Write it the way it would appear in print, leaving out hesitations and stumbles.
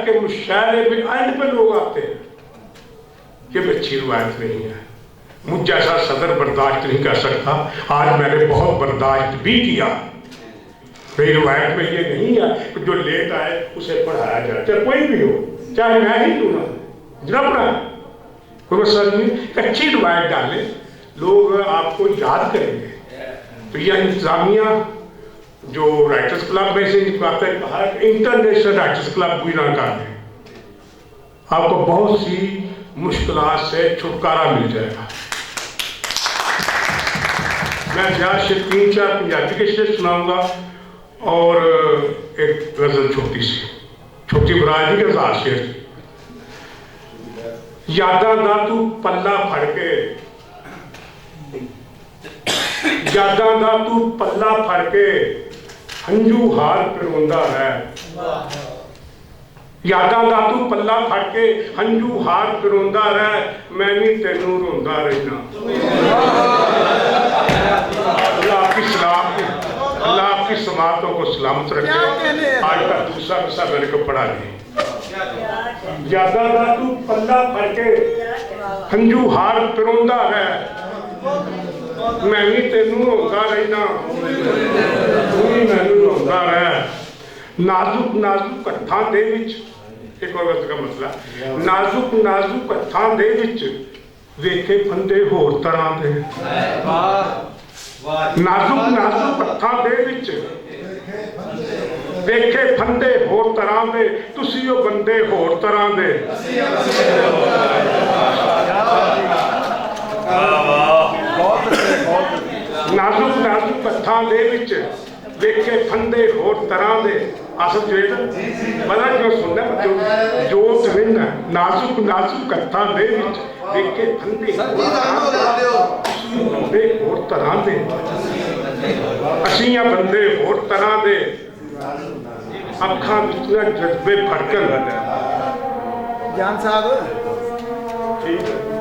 के मुशायरे में एंड पे लोग आते हैं कि अच्छी रिवायत नहीं है, मुझ जैसा सदर बर्दाश्त नहीं कर सकता। आज मैंने बहुत बर्दाश्त भी किया। मेरी रिवायत में ये नहीं है कि जो लेट आए उसे पढ़ाया जाए, चाहे कोई भी हो, चाहे मैं ही क्यों ना जितना पढ़ाए, कोई मसला नहीं। अच्छी रिवायत डालें, लोग आपको याद करेंगे। तो यह इंतजामिया जो राइटर्स क्लब में से कहा इंटरनेशनल राइटर्स क्लब भी ना कर दें, आपको बहुत सी मुश्किलात से छुटकारा मिल जाएगा। मैं ज्यादा से 3-4 पंजाबी के शेर सुनाऊंगा और एक गजल छोटी सी, छोटी बराजी के 1000 शेर। यादा दा तू पल्ला फड़ के, यादा दा तू पल्ला फड़ के हंजू हार पिरोंदा है। यादा दा तू पल्ला फड़ के हंजू हार पिरोंदा है, मैं भी तेनू रोंदा रहना। अल्लाह आपकी सलामत, अल्लाह आपकी समातों को सलामत रखे। आज का दूसरा किस्सा मेरे को पढ़ा नहीं। यादा दा तू पल्ला फड़ के हंजू हार पिरोंदा है, मैं भी तेनू रोंदा रहना, तू भी मैनू रोंदा रह। नाजुक नाजुक हत्थां दे विच, एक और गल का मसला, नाजुक नाजुक हत्थां दे विच वेखे फंदे होर तरह दे। नाजुक नाजुक हत्थां दे विच वेखे फंदे होर तरह दे, तुसी ओ बंदे होर तरह दे। नाजुक नाजुक हत्थां दे विच वेखे फंदे होर तरह दे। असल जो पता क्यों सुनना, जो विन नाजुक नाजुक हत्थां दे विच वेखे फंदे होर तरह दे, असीं आ बंदे होर तरह दे। अखां विच जज्बे फड़कन। जान साहब ठीक है।